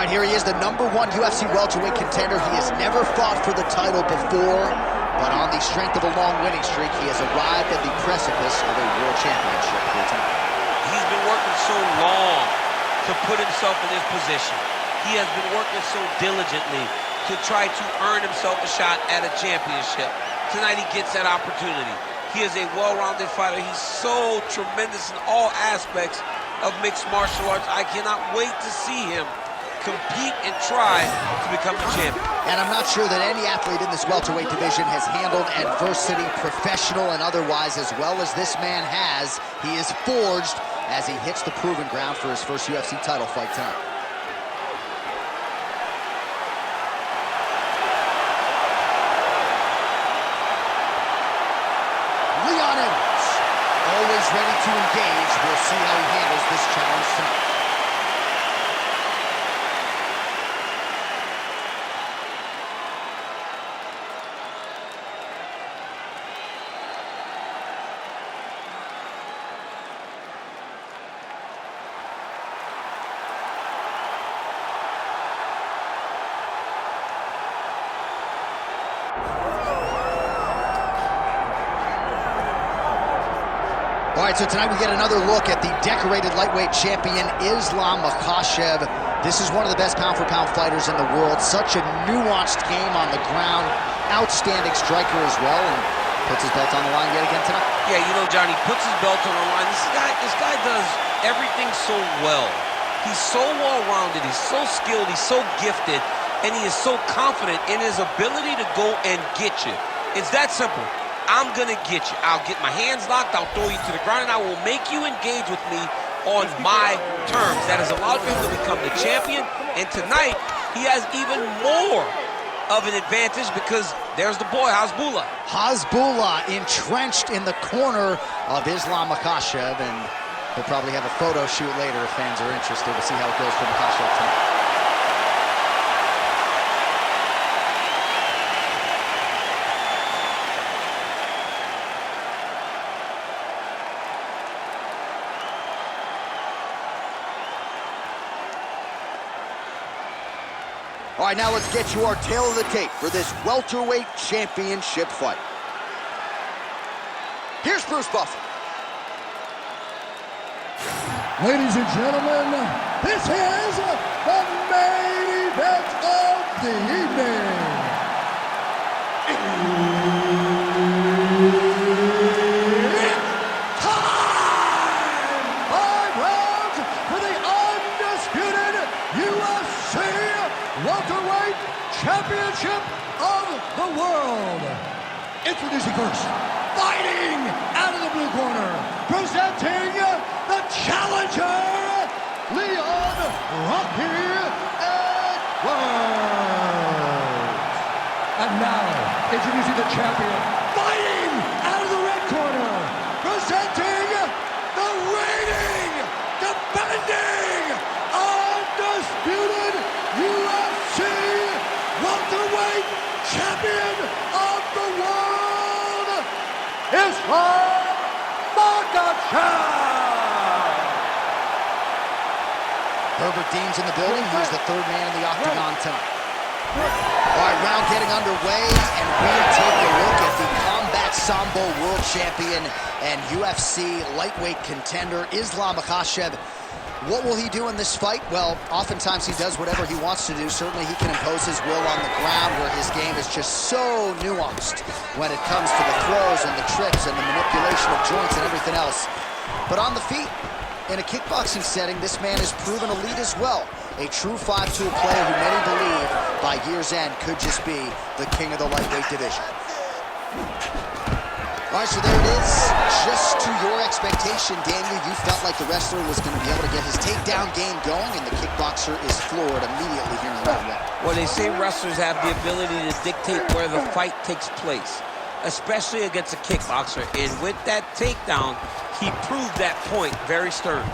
All right, here he is, the #1 UFC welterweight contender. He has never fought for the title before, but on the strength of a long winning streak, he has arrived at the precipice of a world championship here tonight. He's been working so long to put himself in this position. He has been working so diligently to try to earn himself a shot at a championship. Tonight he gets that opportunity. He is a well-rounded fighter. He's so tremendous in all aspects of mixed martial arts. I cannot wait to see him compete and try to become the champion. And I'm not sure that any athlete in this welterweight division has handled adversity, professional and otherwise, as well as this man has. He is forged as he hits the proving ground for his first UFC title fight tonight. Always ready to engage. We'll see how he handles this challenge tonight. All right, so tonight we get another look at the decorated lightweight champion, Islam Makhachev. This is one of the best pound-for-pound fighters in the world. Such a nuanced game on the ground. Outstanding striker as well, and puts his belt on the line yet again tonight. Yeah, you know, Johnny, puts his belt on the line. This guy does everything so well. He's so well-rounded, he's so skilled, he's so gifted, and he is so confident in his ability to go and get you. It's that simple. I'm gonna get you. I'll get my hands locked, I'll throw you to the ground, and I will make you engage with me on my terms. That has allowed him to become the champion, and tonight, he has even more of an advantage because there's the boy, Hasbullah. Hasbullah entrenched in the corner of Islam Makhachev, and he'll probably have a photo shoot later if fans are interested to see how it goes for Makhachev tonight. All right, now let's get you our tail of the tape for this welterweight championship fight. Here's Bruce Buffer. Ladies and gentlemen, this is the main event of the evening. It's time! 5 rounds for the undisputed UFC welterweight championship of the world. Introducing first, fighting out of the blue corner, presenting the challenger, Leon Rocky Edwards. And now, introducing the champion, fighting out of the red corner, presenting the reigning, defending, undisputed UFC welterweight champion of the world, Islam Makhachev. Herbert Dean's in the building. He's the third man in the octagon tonight. All right, round getting underway, and we take a look at the Combat Sambo world champion and UFC lightweight contender, Islam Makhachev. What will he do in this fight? Well, oftentimes he does whatever he wants to do. Certainly he can impose his will on the ground, where his game is just so nuanced when it comes to the throws and the tricks and the manipulation of joints and everything else. But on the feet, in a kickboxing setting, this man has proven elite as well. A true 5-tool player who many believe by year's end could just be the king of the lightweight division. All right, so there it is. Just to your expectation, Daniel, you felt like the wrestler was going to be able to get his takedown game going, and the kickboxer is floored immediately here in round 1. Well, they say wrestlers have the ability to dictate where the fight takes place, especially against a kickboxer. And with that takedown, he proved that point very stern.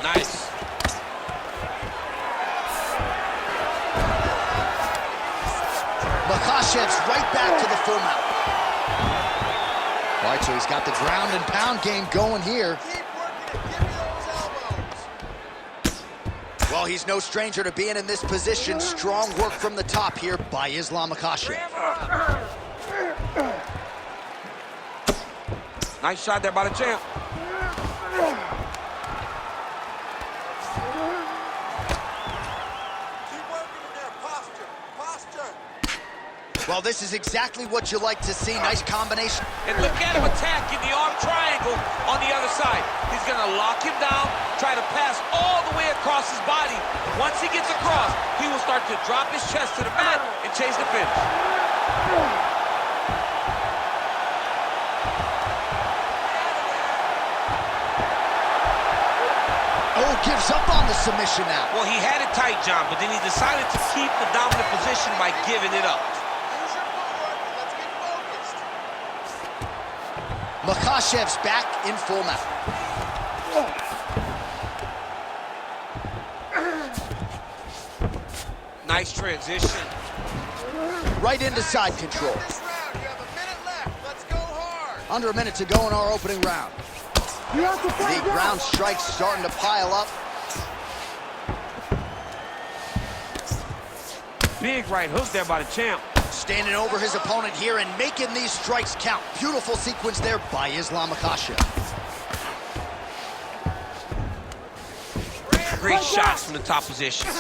Nice. Makhachev's right back to the full mount. All right, so he's got the ground and pound game going here. Keep working it. Give me those elbows. Well, he's no stranger to being in this position. Strong work from the top here by Islam Makhachev. Nice shot there by the champ. Well, this is exactly what you like to see. Nice combination. And look at him attacking the arm triangle on the other side. He's going to lock him down, try to pass all the way across his body. Once he gets across, he will start to drop his chest to the mat and chase the finish. Oh, gives up on the submission now. Well, he had it tight, John, but then he decided to keep the dominant position by giving it up. Makhachev's back in full mount. Nice transition. Right into side control. This round, you have a minute left. Let's go hard. Under a minute to go in our opening round. The ground strikes starting to pile up. Big right hook there by the champ. Standing over his opponent here and making these strikes count. Beautiful sequence there by Islam Makhachev. Great shots from the top position.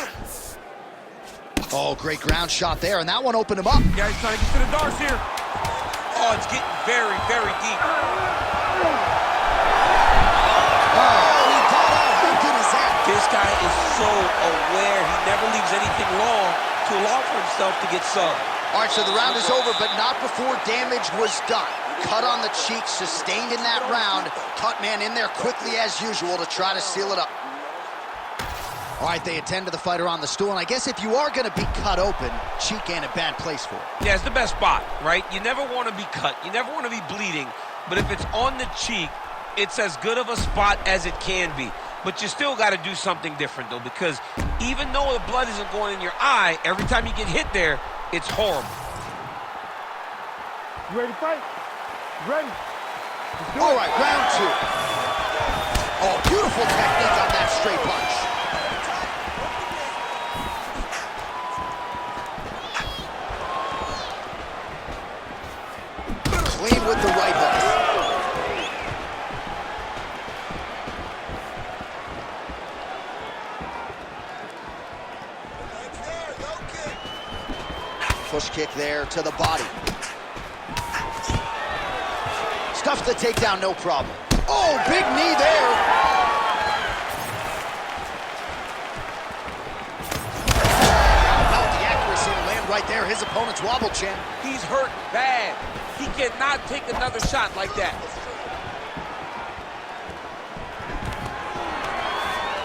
Oh, great ground shot there, and that one opened him up. Yeah, he's trying to get to the darts here. Oh, it's getting very, very deep. Oh, he got out. How good is that? This guy is so aware. He never leaves anything long to allow for himself to get subbed. All right, so the round is over, but not before damage was done. Cut on the cheek, sustained in that round. Cut man in there quickly as usual to try to seal it up. All right, they attend to the fighter on the stool, and I guess if you are going to be cut open, cheek ain't a bad place for it. Yeah, it's the best spot, right? You never want to be cut. You never want to be bleeding. But if it's on the cheek, it's as good of a spot as it can be. But you still got to do something different, though, because even though the blood isn't going in your eye, every time you get hit there, it's horrible. You ready to fight? Ready? All right, round two. Oh, beautiful technique on that straight punch. Clean with the right hook. Push kick there to the body. Stuffs the takedown, no problem. Oh, big knee there. About the accuracy to land right there. His opponent's wobble champ. He's hurt bad. He cannot take another shot like that.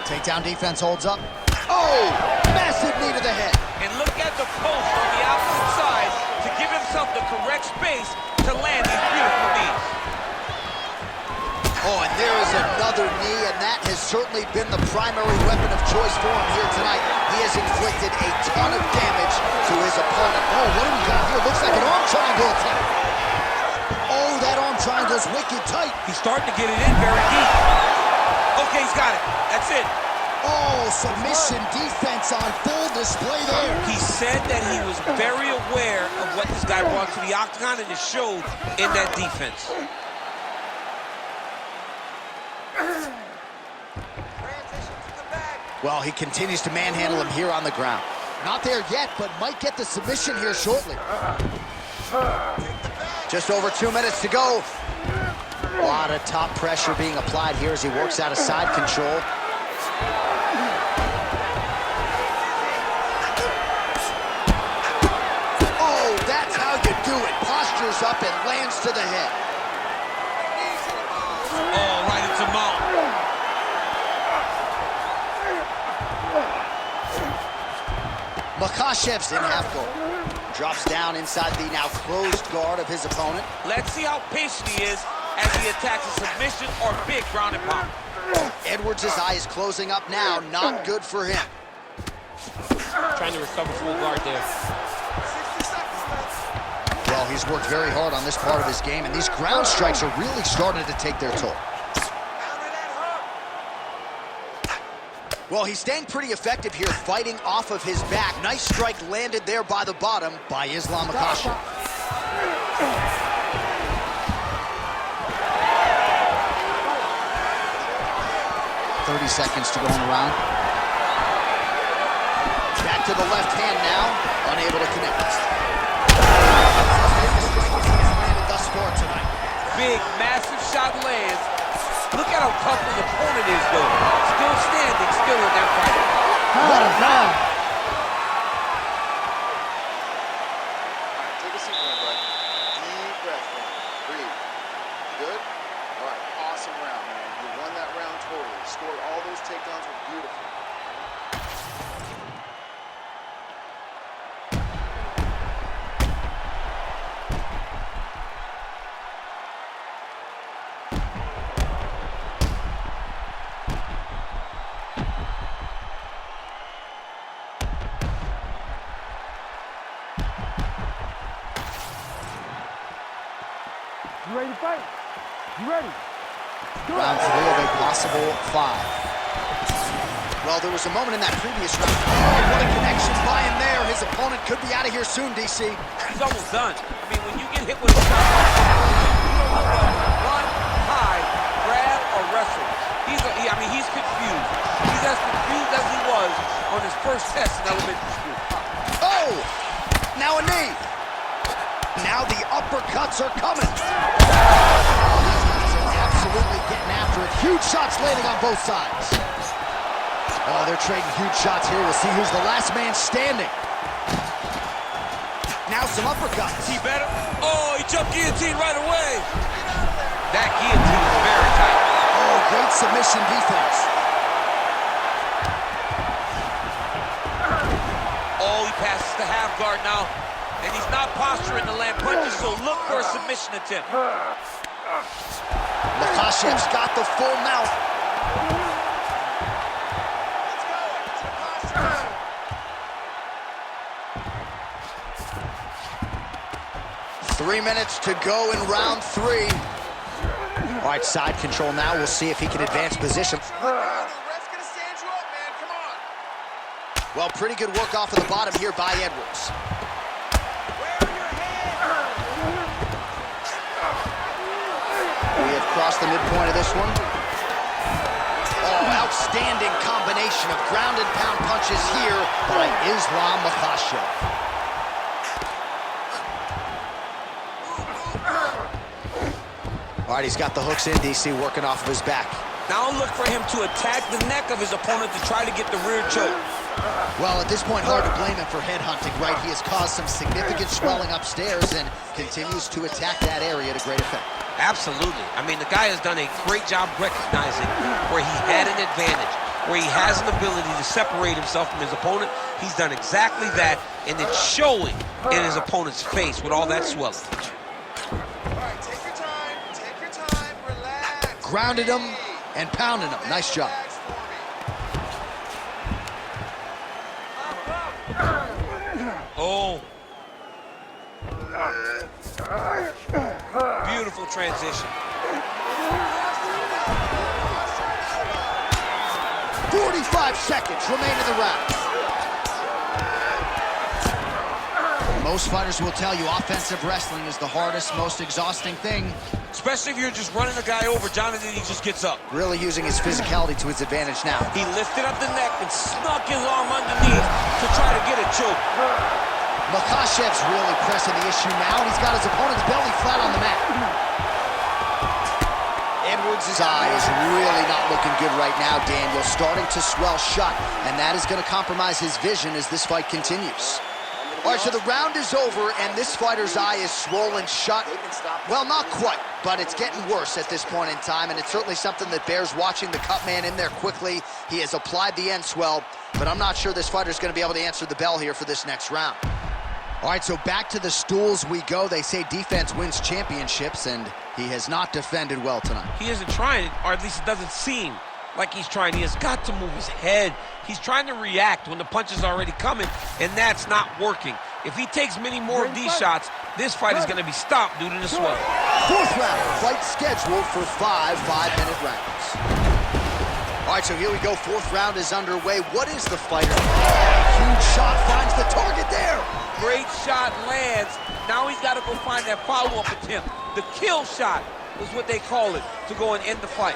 Takedown defense holds up. Oh, massive knee to the head. And look at the post on the opposite side to give himself the correct space to land these beautiful knees. Oh, and there is another knee, and that has certainly been the primary weapon of choice for him here tonight. He has inflicted a ton of damage to his opponent. Oh, what do we got here? Looks like an arm triangle attack. Oh, that arm triangle's wicked tight. He's starting to get it in very deep. Okay, he's got it. That's it. Oh, submission defense on full display there. He said that he was very aware of what this guy brought to the octagon, and it showed in that defense. Well, he continues to manhandle him here on the ground. Not there yet, but might get the submission here shortly. Just over 2 minutes to go. A lot of top pressure being applied here as he works out of side control. Oh, that's how you do it. Postures up and lands to the head. Oh, right into mount. Makhachev's in half guard. Drops down inside the now closed guard of his opponent. Let's see how patient he is as he attacks a submission or big ground and pound. Edwards' eye is closing up now. Not good for him. Trying to recover full guard there. Well, he's worked very hard on this part of his game, and these ground strikes are really starting to take their toll. Well, he's staying pretty effective here, fighting off of his back. Nice strike landed there by the bottom by Islam Makhachev. 30 seconds to go in the round. Back to the left hand now, unable to connect. Thus far tonight. Big, massive shot lands. Look at how tough his opponent is, though. Still standing, still in that fight. What a round. Take a seat, man, bud. Deep breath, man. Breathe. Good? All right, awesome round, man. You won that round totally. Scored all those takedowns were beautiful. You ready to fight? You ready? Round 3 of a possible 5. Well, there was a moment in that previous round. Oh, what a connection by him there. His opponent could be out of here soon, DC. He's almost done. I mean, when you get hit with a shot, run, hide, grab, or wrestle. He's confused. He's as confused as he was on his first test in elementary school. Oh! Now a knee. Now the uppercuts are coming. Absolutely getting after it. Huge shots landing on both sides. Oh, they're trading huge shots here. We'll see who's the last man standing. Now some uppercuts. He better. Oh, he jumped guillotine right away. That guillotine is very tight. Oh, great submission defense. Oh, he passes the half guard now. And he's not posturing to land punches, so look for a submission attempt. Makhachev's got the full mount. Let's go. 3 minutes to go in round 3. All right, side control now. We'll see if he can advance position. The ref's gonna stand you up, man. Come on. Well, pretty good work off of the bottom here by Edwards. We have crossed the midpoint of this one. Oh, outstanding combination of ground and pound punches here by Islam Makhachev. All right, he's got the hooks in, DC, working off of his back. Now look for him to attack the neck of his opponent to try to get the rear choke. Well, at this point, hard to blame him for headhunting, right? He has caused some significant swelling upstairs and continues to attack that area to great effect. Absolutely. I mean, the guy has done a great job recognizing where he had an advantage, where he has an ability to separate himself from his opponent. He's done exactly that, and it's showing in his opponent's face with all that swelling. All right, take your time, relax. Grounded him and pounded him. Nice job. Relax for me. Oh. Beautiful transition. 45 seconds remain in the round. Most fighters will tell you offensive wrestling is the hardest, most exhausting thing. Especially if you're just running a guy over, Jonathan, he just gets up. Really using his physicality to his advantage now. He lifted up the neck and snuck his arm underneath to try to get a choke. Makhachev's really pressing the issue now, and he's got his opponent's belly flat on the mat. Edwards' eye is really not looking good right now, Daniel. Starting to swell shut, and that is going to compromise his vision as this fight continues. All right, so the round is over, and this fighter's eye is swollen shut. Well, not quite, but it's getting worse at this point in time, and it's certainly something that bears watching the cut man in there quickly. He has applied the end swell, but I'm not sure this fighter's going to be able to answer the bell here for this next round. All right, so back to the stools we go. They say defense wins championships, and he has not defended well tonight. He isn't trying, or at least it doesn't seem like he's trying. He has got to move his head. He's trying to react when the punch is already coming, and that's not working. If he takes many more of these shots, this fight is going to be stopped due to the swelling. Fourth round, fight scheduled for 5 5-minute rounds. All right, so here we go. Fourth round is underway. What is the fighter? Huge shot finds the target there. Great shot lands. Now he's got to go find that follow-up attempt. The kill shot is what they call it, to go and end the fight.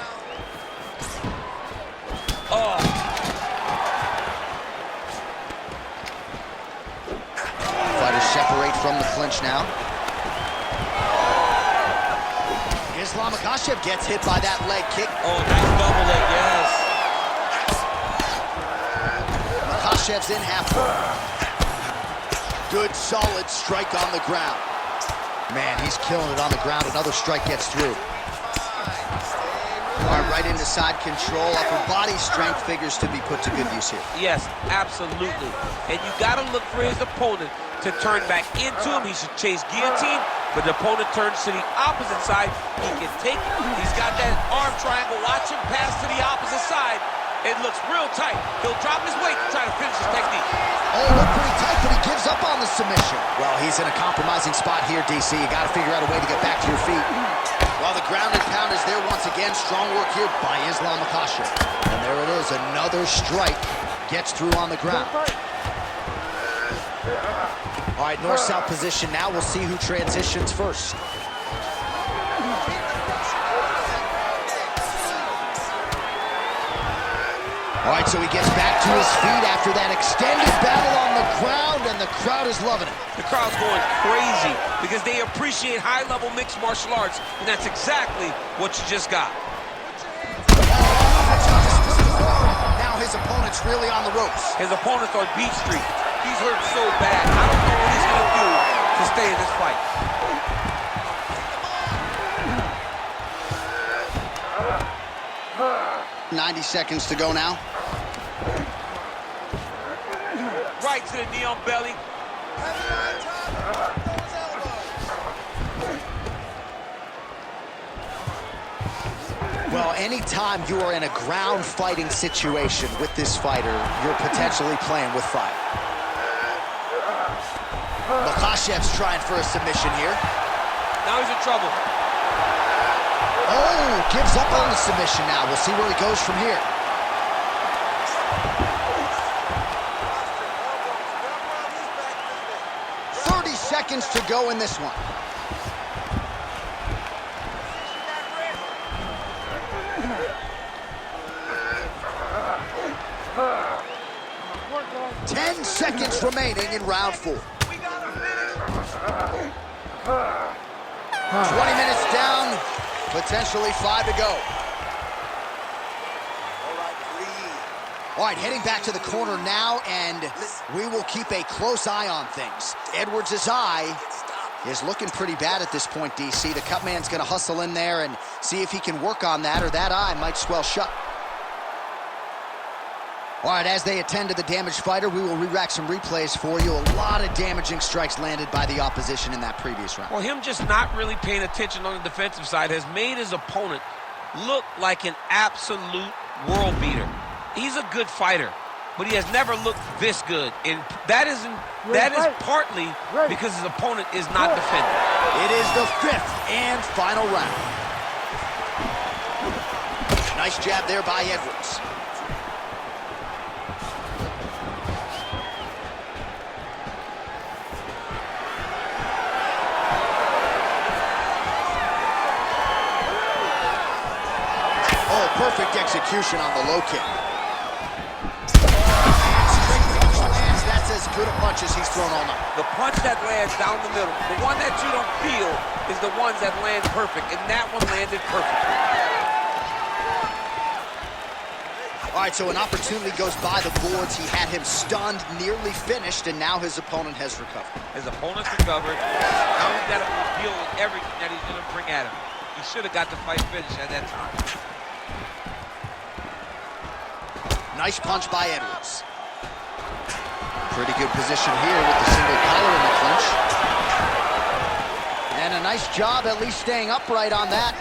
Oh. Fighters separate from the clinch now. Makhachev gets hit by that leg kick. Oh, nice double leg, yes. Makhachev's in half guard. Good, solid strike on the ground. Man, he's killing it on the ground. Another strike gets through. All right, right into side control. Upper body strength figures to be put to good use here. Yes, absolutely. And you got to look for his opponent to turn back into him. He should chase guillotine, but the opponent turns to the opposite side. He can take it. He's got that arm triangle. Watch him pass to the opposite side. It looks real tight. He'll drop his weight to try to finish his technique. Oh, look pretty tight, but he gives up on the submission. Well, he's in a compromising spot here, DC. You got to figure out a way to get back to your feet. Well, the ground and pound is there once again. Strong work here by Makhachev. And there it is, another strike. Gets through on the ground. All right, north-south position now. We'll see who transitions first. All right, so he gets back to his feet after that extended battle on the ground, and the crowd is loving it. The crowd's going crazy because they appreciate high-level mixed martial arts, and that's exactly what you just got. Now his opponent's really on the ropes. His opponent's on Beach Street. He's hurt so bad. I don't know what he's going to do to stay in this fight. .90 seconds to go now. Right to the knee on belly. Well, anytime you are in a ground fighting situation with this fighter, you're potentially playing with fire. Makhachev's trying for a submission here. Now he's in trouble. Oh, gives up on the submission now. We'll see where he goes from here. Seconds to go in this one. Ten seconds remaining in round 4. 20 minutes down, potentially 5 to go. All right, heading back to the corner now, and we will keep a close eye on things. Edwards' eye is looking pretty bad at this point, DC. The cut man's going to hustle in there and see if he can work on that, or that eye might swell shut. All right, as they attend to the damaged fighter, we will re-rack some replays for you. A lot of damaging strikes landed by the opposition in that previous round. Well, him just not really paying attention on the defensive side has made his opponent look like an absolute world beater. He's a good fighter, but he has never looked this good, and that is partly because his opponent is not defending. It is the 5th and final round. Nice jab there by Edwards. Oh, perfect execution on the low kick. That's as good a punch as he's thrown all night. The punch that lands down the middle, the one that you don't feel, is the ones that land perfect, and that one landed perfectly. All right, so an opportunity goes by the boards. He had him stunned, nearly finished, and now his opponent has recovered. His opponent's recovered. Now he's got to deal with everything that he's going to bring at him. He should have got the fight finished at that time. Nice punch by Edwards. Pretty good position here with the single collar in the clinch. And a nice job at least staying upright on that.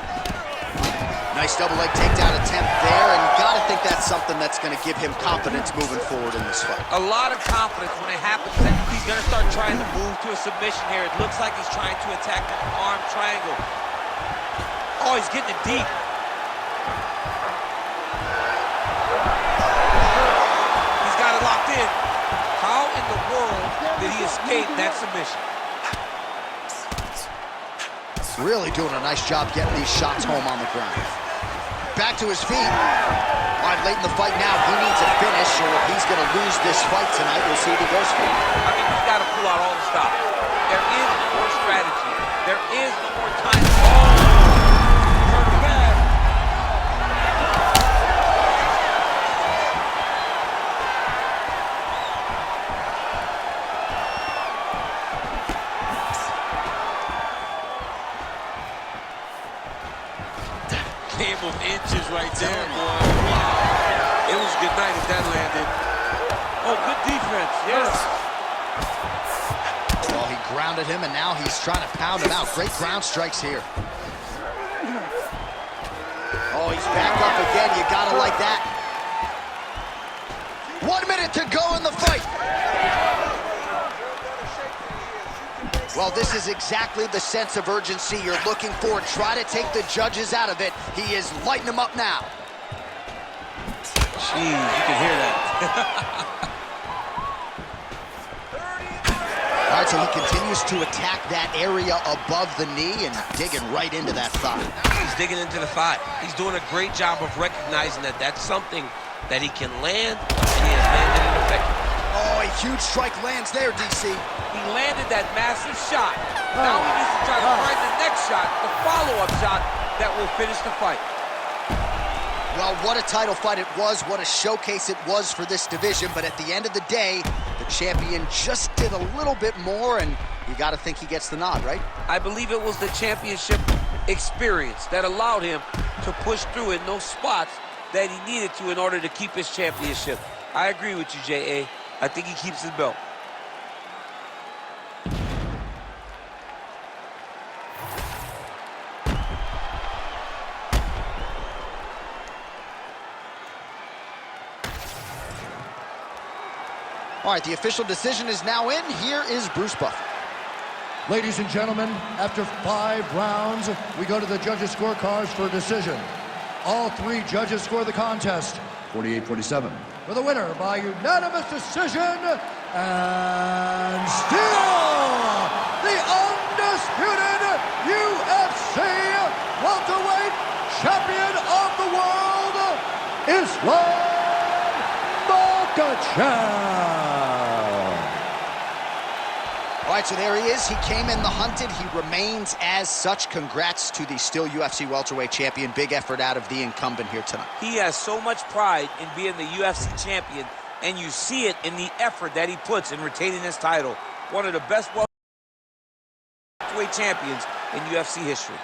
Nice double leg takedown attempt there, and you gotta think that's something that's gonna give him confidence moving forward in this fight. A lot of confidence when it happens. He's gonna start trying to move to a submission here. It looks like he's trying to attack an arm triangle. Oh, he's getting it deep. He's got it locked in. How in the world did he escape that submission? Really doing a nice job getting these shots home on the ground. Back to his feet. All right, late in the fight now, he needs a finish, or if he's going to lose this fight tonight, we'll see if he goes for it. I mean, he's got to pull out all the stops. There is no more strategy. There is no more time. Oh! Turn back. Game of inches right there, boy. Wow. It was a good night if that landed. Oh, good defense, yes. Well, he grounded him, and now he's trying to pound him out. Great ground strikes here. Oh, he's back up again. You gotta like that. 1 minute to go in the fight. Well, this is exactly the sense of urgency you're looking for. Try to take the judges out of it. He is lighting them up now. Jeez, you can hear that. All right, so he continues to attack that area above the knee and digging right into that thigh. He's digging into the thigh. He's doing a great job of recognizing that that's something that he can land, and he has landed it effectively. Oh, a huge strike lands there, DC. He landed that massive shot. Now he needs to try to find the next shot, the follow-up shot that will finish the fight. Well, what a title fight it was, what a showcase it was for this division, but at the end of the day, the champion just did a little bit more, and you got to think he gets the nod, right? I believe it was the championship experience that allowed him to push through in those spots that he needed to in order to keep his championship. I agree with you, J.A. I think he keeps his belt. All right, the official decision is now in. Here is Bruce Buffer. Ladies and gentlemen, after 5 rounds, we go to the judges' scorecards for a decision. All 3 judges score the contest 48-47. For the winner by unanimous decision, and still the undisputed UFC welterweight champion of the world, Islam Makhachev. All right, so there he is. He came in the hunted. He remains as such. Congrats to the still UFC welterweight champion. Big effort out of the incumbent here tonight. He has so much pride in being the UFC champion, and you see it in the effort that he puts in retaining his title. One of the best welterweight champions in UFC history.